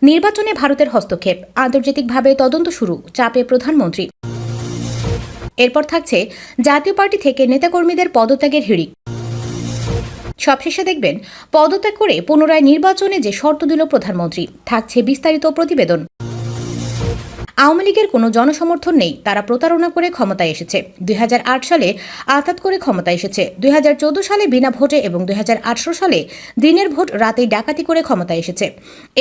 নির্বাচনে ভারতের হস্তক্ষেপ, আন্তর্জাতিকভাবে তদন্ত শুরু, চাপে প্রধানমন্ত্রী। এরপর থাকছে জাতীয় পার্টি থেকে নেতাকর্মীদের পদত্যাগের হিড়িক। সবশেষে দেখবেন পদত্যাগ করে পুনরায় নির্বাচনে যে শর্ত দিল প্রধানমন্ত্রী। থাকছে বিস্তারিত প্রতিবেদন। আওয়ামী লীগের কোনো জনসমর্থন নেই, তারা প্রতারণা করে ক্ষমতায় এসেছে। 2008 সালে আঘাত করে ক্ষমতায় এসেছে, 2014 সালে বিনা ভোটে এবং 2018 সালে দিনের ভোট রাতেই ডাকাতি করে ক্ষমতায় এসেছে।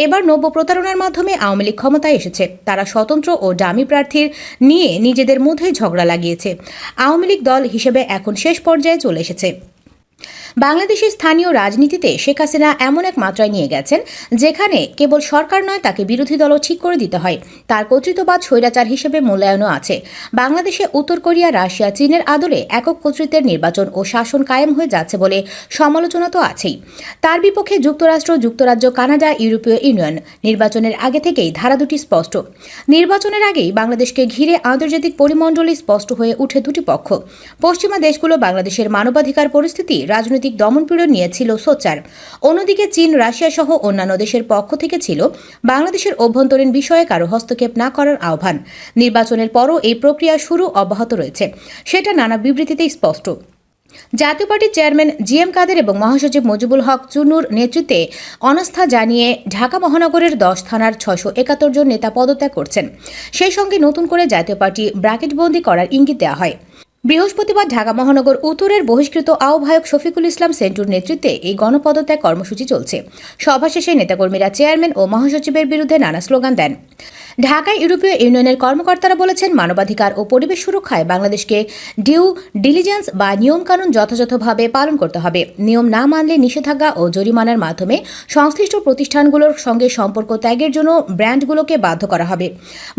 এবার নব্য প্রতারণার মাধ্যমে আওয়ামী লীগ ক্ষমতায় এসেছে। তারা স্বতন্ত্র ও ডামি প্রার্থীর নিয়ে নিজেদের মধ্যেই ঝগড়া লাগিয়েছে। আওয়ামী লীগ দল হিসেবে এখন শেষ পর্যায়ে চলে এসেছে। বাংলাদেশের স্থানীয় রাজনীতিতে শেখ হাসিনা এমন এক মাত্রায় নিয়ে গেছেন যেখানে কেবল সরকার নয়, তাকে বিরোধী দলও ঠিক করে দিতে হয়। তার কর্তৃত্ববাদ স্বৈরাচার হিসেবে মূল্যায়নও আছে। বাংলাদেশে উত্তর কোরিয়া, রাশিয়া, চীনের আদলে একক কর্তৃত্বের নির্বাচন ও শাসন কায়েম হয়ে যাচ্ছে বলে সমালোচনা তো আছেই। তার বিপক্ষে যুক্তরাষ্ট্র, যুক্তরাজ্য, কানাডা, ইউরোপীয় ইউনিয়ন। নির্বাচনের আগে থেকেই ধারা দুটি স্পষ্ট। নির্বাচনের আগেই বাংলাদেশকে ঘিরে আন্তর্জাতিক পরিমণ্ডলে স্পষ্ট হয়ে উঠে দুটি পক্ষ। পশ্চিমা দেশগুলো বাংলাদেশের মানবাধিকার পরিস্থিতি, রাজনৈতিক দমনপীড়ন নিয়ে ছিল সোচ্চার। অন্যদিকে চীন, রাশিয়া সহ অন্যান্য দেশের পক্ষ থেকে ছিল বাংলাদেশের অভ্যন্তরীণ বিষয়ে কারো হস্তক্ষেপ না করার আহ্বান। নির্বাচনের পরও এই প্রক্রিয়া শুরু অব্যাহত রয়েছে, সেটা নানা বিবৃতিতেই স্পষ্ট। জাতীয় পার্টির চেয়ারম্যান জিএম কাদের এবং মহাসচিব মুজিবুল হক চুন্নুর নেতৃত্বে অনাস্থা জানিয়ে ঢাকা মহানগরের 10 থানার 671 জন নেতা পদত্যাগ করছেন। সেই সঙ্গে নতুন করে জাতীয় পার্টি ব্র্যাকেটবন্দি করার ইঙ্গিত দেওয়া হয়। বৃহস্পতিবার ঢাকা মহানগর উত্তরের বহিষ্কৃত আহ্বায়ক শফিকুল ইসলাম সেন্টুর নেতৃত্বে এই গণপদত্যাগ কর্মসূচি চলছে। সভা শেষে নেতাকর্মীরা চেয়ারম্যান ও মহাসচিবের বিরুদ্ধে নানা স্লোগান দেন। ঢাকায় ইউরোপীয় ইউনিয়নের কর্মকর্তারা বলেছেন, মানবাধিকার ও পরিবেশ সুরক্ষায় বাংলাদেশকে ডিউ ডিলিজেন্স বা নিয়মকানুন যথাযথভাবে পালন করতে হবে। নিয়ম না মানলে নিষেধাজ্ঞা ও জরিমানার মাধ্যমে সংশ্লিষ্ট প্রতিষ্ঠানগুলোর সঙ্গে সম্পর্ক ত্যাগের জন্য ব্র্যান্ডগুলোকে বাধ্য করা হবে।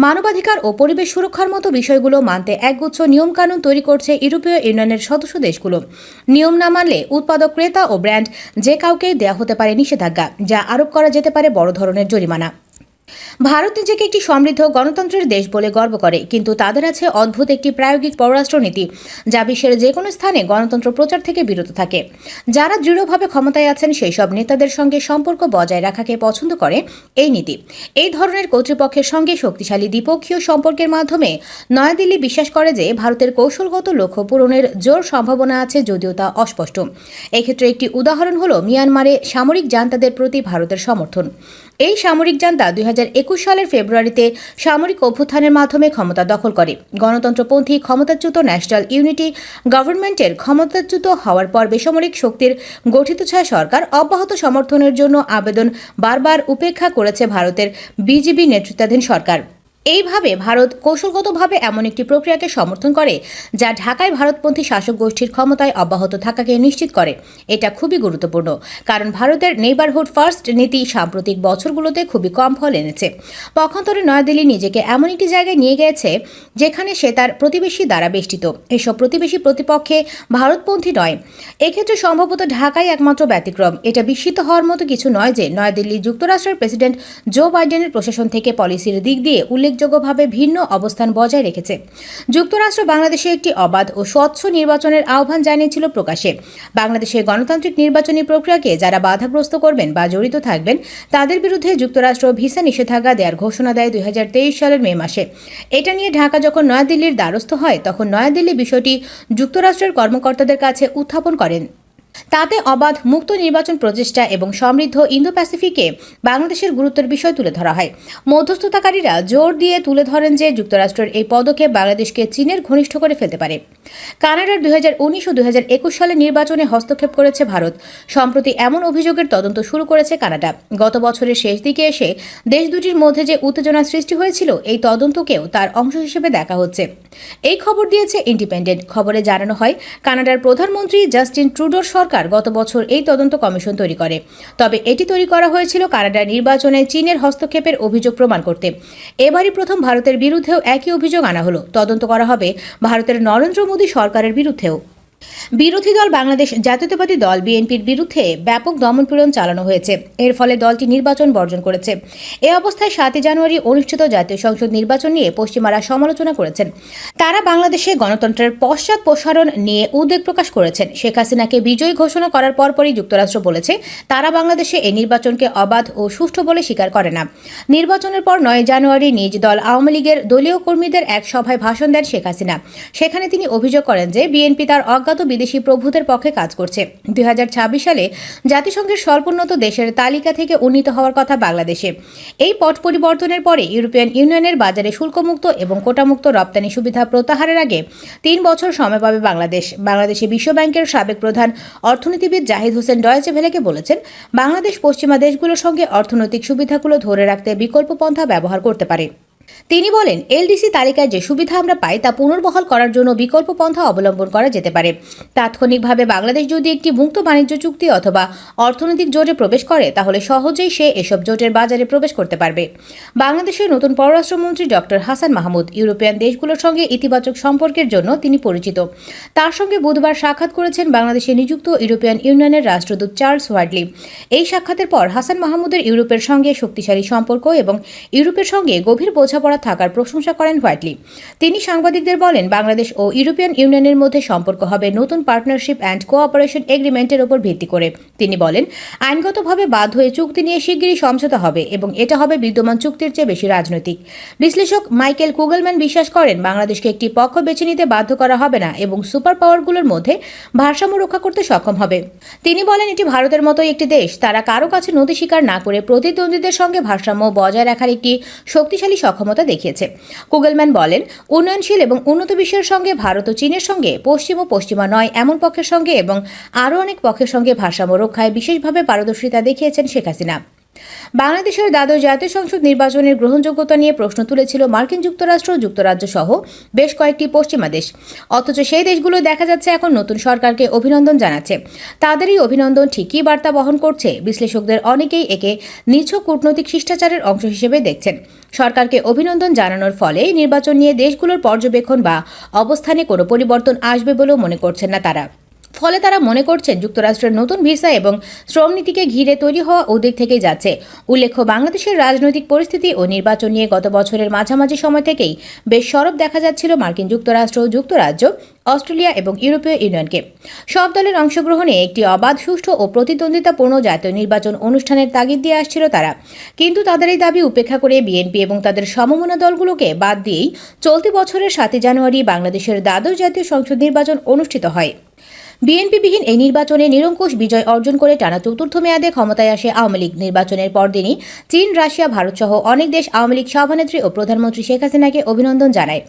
মানবাধিকার ও পরিবেশ সুরক্ষার মতো বিষয়গুলো মানতে একগুচ্ছ নিয়মকানুন তৈরি করছে ইউরোপীয় ইউনিয়নের সদস্য দেশগুলো। নিয়ম না মানলে উৎপাদক, ক্রেতা ও ব্র্যান্ড যে কাউকে দেওয়া হতে পারে নিষেধাজ্ঞা, যা আরোপ করা যেতে পারে বড় ধরনের জরিমানা। ভারত নিজেকে একটি সমৃদ্ধ গণতন্ত্রের দেশ বলে গর্ব করে, কিন্তু তাদের আছে অদ্ভুত একটি প্রায়োগিক পররাষ্ট্রনীতি যা বিশ্বের যে কোনো স্থানে গণতন্ত্র প্রচার থেকে বিরত থাকে। যারা দৃঢ়ভাবে ক্ষমতায় আছেন সেই সব নেতাদের সঙ্গে সম্পর্ক বজায় রাখাকে পছন্দ করে এই নীতি। এই ধরনের কর্তৃপক্ষের সঙ্গে শক্তিশালী দ্বিপক্ষীয় সম্পর্কের মাধ্যমে নয়াদিল্লি বিশ্বাস করে যে ভারতের কৌশলগত লক্ষ্য পূরণের জোর সম্ভাবনা আছে, যদিও তা অস্পষ্ট। এক্ষেত্রে একটি উদাহরণ হল মিয়ানমারে সামরিক জান্তাদের প্রতি ভারতের সমর্থন। এই সামরিক জান্তা 2021 সালের ফেব্রুয়ারিতে সামরিক অভ্যুত্থানের মাধ্যমে ক্ষমতা দখল করে। গণতন্ত্রপন্থী ক্ষমতাচ্যুত ন্যাশনাল ইউনিটি গভর্নমেন্টের ক্ষমতাচ্যুত হওয়ার পর বেসামরিক শক্তির গঠিত ছায়া সরকার অব্যাহত সমর্থনের জন্য আবেদন বারবার উপেক্ষা করেছে ভারতের বিজেপি নেতৃত্বাধীন সরকার। এইভাবে ভারত কৌশলগতভাবে এমন একটি প্রক্রিয়াকে সমর্থন করে যা ঢাকায় ভারতপন্থী শাসক গোষ্ঠীর ক্ষমতায় অব্যাহত থাকাকে নিশ্চিত করে। এটা খুবই গুরুত্বপূর্ণ, কারণ ভারতের নেইবারহুড ফার্স্ট নীতি সাম্প্রতিক বছরগুলোতে খুবই কম ফল এনেছে। পক্ষান্তরে নয়াদিল্লি নিজেকে এমন একটি জায়গায় নিয়ে গেছে যেখানে সে তার প্রতিবেশী দ্বারা বেষ্টিত। এসব প্রতিবেশী প্রতিপক্ষে ভারতপন্থী নয়। এক্ষেত্রে সম্ভবত ঢাকাই একমাত্র ব্যতিক্রম। এটা বিস্মিত হওয়ার মতো কিছু নয় যে নয়াদিল্লি যুক্তরাষ্ট্রের প্রেসিডেন্ট জো বাইডেনের প্রশাসন থেকে পলিসির দিক দিয়ে উল্লেখযোগ্যভাবে ভিন্ন অবস্থান বজায় রেখেছে। যুক্তরাষ্ট্র বাংলাদেশে একটি অবাধ ও স্বচ্ছ নির্বাচনের আহ্বান জানিয়েছিল প্রকাশ্যে। বাংলাদেশের গণতান্ত্রিক নির্বাচনী প্রক্রিয়াকে যারা বাধাগ্রস্ত করবেন বা জড়িত থাকবেন তাদের বিরুদ্ধে যুক্তরাষ্ট্র ভিসা নিষেধাজ্ঞা দেওয়ার ঘোষণা দেয় 2023 সালের মে মাসে। এটা নিয়ে ঢাকা যখন নয়াদিল্লির দ্বারস্থ হয় তখন নয়াদিল্লি বিষয়টি যুক্তরাষ্ট্রের কর্মকর্তাদের কাছে উত্থাপন করেন। তাতে অবাধ, মুক্ত নির্বাচন প্রচেষ্টা এবং সমৃদ্ধ ইন্দো প্যাসিফিকে বাংলাদেশের গুরুত্বের বিষয় তুলে ধরা হয়। মধ্যস্থতাকারীরা জোর দিয়ে তুলে ধরেন যে যুক্তরাষ্ট্রের এই পদক্ষেপ বাংলাদেশকে চীনের ঘনিষ্ঠ করে ফেলতে পারে। কানাডার 2019 ও 2021 সালের নির্বাচনে হস্তক্ষেপ করেছে ভারত। সম্প্রতি এমন অভিযোগের তদন্ত শুরু করেছে কানাডা। গত বছরের শেষ দিকে এসে দেশ দুটির মধ্যে যে উত্তেজনা সৃষ্টি হয়েছিল, এই তদন্তকেও তার অংশ হিসেবে দেখা হচ্ছে। এই খবর দিয়েছে ইন্ডিপেন্ডেন্ট। খবরে জানানো হয়, কানাডার প্রধানমন্ত্রী জাস্টিন ট্রুডোর সরকার গত বছর এই তদন্ত কমিশন তৈরি করে। তবে এটি তৈরি করা হয়েছিল কানাডার নির্বাচনে চীনের হস্তক্ষেপের অভিযোগ প্রমাণ করতে। এবারই প্রথম ভারতের বিরুদ্ধেও একই অভিযোগ আনা হলো। তদন্ত করা হবে ভারতের নরেন্দ্র মোদী সরকারের বিরুদ্ধেও। বিরোধী দল বাংলাদেশ জাতীয়তাবাদী দল বিএনপির বিরুদ্ধে ব্যাপক দমনপীড়ন চালানো হয়েছে। এর ফলে দলটি নির্বাচন বর্জন করেছে। এ অবস্থায় 7 জানুয়ারি অনুষ্ঠিত জাতীয় সংসদ নির্বাচন নিয়ে পশ্চিমারা সমালোচনা করেছেন। তারা বাংলাদেশে গণতন্ত্রের পশ্চাৎপসারণ নিয়ে উদ্বেগ প্রকাশ করেছেন। শেখ হাসিনাকে বিজয়ী ঘোষণা করার পরপরই যুক্তরাষ্ট্র বলেছে তারা বাংলাদেশে এই নির্বাচনকে অবাধ ও সুষ্ঠু বলে স্বীকার করে না। নির্বাচনের পর 9 জানুয়ারি নিজ দল আওয়ামী লীগের দলীয় কর্মীদের এক সভায় ভাষণ দেন শেখ হাসিনা। সেখানে তিনি অভিযোগ করেন যে বিএনপি তার অজ্ঞাত বিদেশি প্রভুদের পক্ষে কাজ করছে। 2026 সালে জাতিসংঘের স্বল্পোন্নত দেশের তালিকা থেকে উন্নীত হওয়ার কথা বাংলাদেশে। এই পট পরিবর্তনের পরে ইউরোপিয়ান ইউনিয়নের বাজারে শুল্কমুক্ত এবং কোটামুক্ত রপ্তানি সুবিধা প্রত্যাহারের আগে 3 বছর সময় পাবে বাংলাদেশ। বাংলাদেশে বিশ্বব্যাংকের সাবেক প্রধান অর্থনীতিবিদ জাহিদ হোসেন ডয়েচে ভেলেকে বলেছেন, বাংলাদেশ পশ্চিমা দেশগুলোর সঙ্গে অর্থনৈতিক সুবিধাগুলো ধরে রাখতে বিকল্প পন্থা ব্যবহার করতে পারে। তিনি বলেন, এলডিসি তালিকায় যে সুবিধা আমরা পাই তা পুনর্বহাল করার জন্য বিকল্প পন্থা অবলম্বন করা যেতে পারে। তাৎক্ষণিকভাবে বাংলাদেশ যদি একটি মুক্ত বাণিজ্য চুক্তি অথবা অর্থনৈতিক জোটে প্রবেশ করে তাহলে সহজেই সে এসব জোটের বাজারে প্রবেশ করতে পারবে। বাংলাদেশের নতুন পররাষ্ট্রমন্ত্রী ডক্টর হাসান মাহমুদ ইউরোপিয়ান দেশগুলোর সঙ্গে ইতিবাচক সম্পর্কের জন্য তিনি পরিচিত। তার সঙ্গে বুধবার সাক্ষাৎ করেছেন বাংলাদেশে নিযুক্ত ইউরোপিয়ান ইউনিয়নের রাষ্ট্রদূত চার্লস হোয়াইটলি। এই সাক্ষাতের পর হাসান মাহমুদের ইউরোপের সঙ্গে শক্তিশালী সম্পর্ক এবং ইউরোপের সঙ্গে গভীর বোঝাপড়া থাকার প্রশংসা করেন হোয়াইটলি। তিনি সাংবাদিকদের বলেন, বাংলাদেশ ও ইউরোপিয়ান ইউনিয়নের মধ্যে সম্পর্ক হবে নতুন পার্টনারশিপ অ্যান্ড কোঅপারেশন এগ্রিমেন্টের উপর ভিত্তি করে। তিনি বলেন, আইনগতভাবে বাধ্য হয়ে চুক্তি নিয়ে শিগগিরই সমঝোতা হবে এবং এটা হবে বিদ্যমান চুক্তির চেয়ে বেশি রাজনৈতিক। বিশ্লেষক মাইকেল কুগলম্যান বিশ্বাস করেন, বাংলাদেশকে একটি পক্ষ বেছে নিতে বাধ্য করা হবে না এবং সুপার পাওয়ারগুলোর মধ্যে ভারসাম্য রক্ষা করতে সক্ষম হবে। তিনি বলেন, এটি ভারতের মতোই একটি দেশ। তারা কারো কাছে নতি স্বীকার না করে প্রতিদ্বন্দ্বীদের সঙ্গে ভারসাম্য বজায় রাখার একটি শক্তিশালী সক্ষমতা দেখিয়েছে। কুগলম্যান বলেন, উন্নয়নশীল এবং উন্নত বিশ্বের সঙ্গে ভারত ও চীনের সঙ্গে পশ্চিম ও পশ্চিমা নয় এমন পক্ষের সঙ্গে এবং আরও অনেক পক্ষের সঙ্গে ভারসাম্য রক্ষায় বিশেষভাবে পারদর্শিতা দেখিয়েছেন শেখ হাসিনা। বাংলাদেশের দ্বাদশ জাতীয় সংসদ নির্বাচনের গ্রহণযোগ্যতা নিয়ে প্রশ্ন তুলেছিল মার্কিন যুক্তরাষ্ট্র, যুক্তরাজ্য সহ বেশ কয়েকটি পশ্চিমা দেশ। অথচ সেই দেশগুলো দেখা যাচ্ছে এখন নতুন সরকারকে অভিনন্দন জানাচ্ছে। তাদের এই অভিনন্দন ঠিকই বার্তা বহন করছে। বিশ্লেষকদের অনেকেই একে নিছক কূটনৈতিক শিষ্টাচারের অংশ হিসেবে দেখছেন। সরকারকে অভিনন্দন জানানোর ফলে নির্বাচন নিয়ে দেশগুলোর পর্যবেক্ষণ বা অবস্থানে কোনো পরিবর্তন আসবে বলেও মনে করছেন না তারা। ফলে তারা মনে করছেন যুক্তরাষ্ট্রের নতুন ভিসা এবং শ্রম নীতিকে ঘিরে তৈরি হওয়া উদ্বেগ থেকেই যাচ্ছে। উল্লেখ্য, বাংলাদেশের রাজনৈতিক পরিস্থিতি ও নির্বাচন নিয়ে গত বছরের মাঝামাঝি সময় থেকেই বেশ সরব দেখা যাচ্ছিল মার্কিন যুক্তরাষ্ট্র, যুক্তরাজ্য, অস্ট্রেলিয়া এবং ইউরোপীয় ইউনিয়নকে। সব দলের অংশগ্রহণে একটি অবাধ, সুষ্ঠু ও প্রতিদ্বন্দ্বিতাপূর্ণ জাতীয় নির্বাচন অনুষ্ঠানের তাগিদ দিয়ে আসছিল তারা। কিন্তু তাদের এই দাবি উপেক্ষা করে বিএনপি এবং তাদের সমমনা দলগুলোকে বাদ দিয়েই চলতি বছরের 7 জানুয়ারি বাংলাদেশের দ্বাদশ জাতীয় সংসদ নির্বাচন অনুষ্ঠিত হয়। বিএনপিবিহীন এই নির্বাচনে নিরঙ্কুশ বিজয় অর্জন করে টানা চতুর্থ মেয়াদে ক্ষমতায় আসে আওয়ামী লীগ। নির্বাচনের পরদিনই চীন, রাশিয়া, ভারত সহ অনেক দেশ আওয়ামী লীগ সভানেত্রী ও প্রধানমন্ত্রী শেখ হাসিনাকে অভিনন্দন জানায়।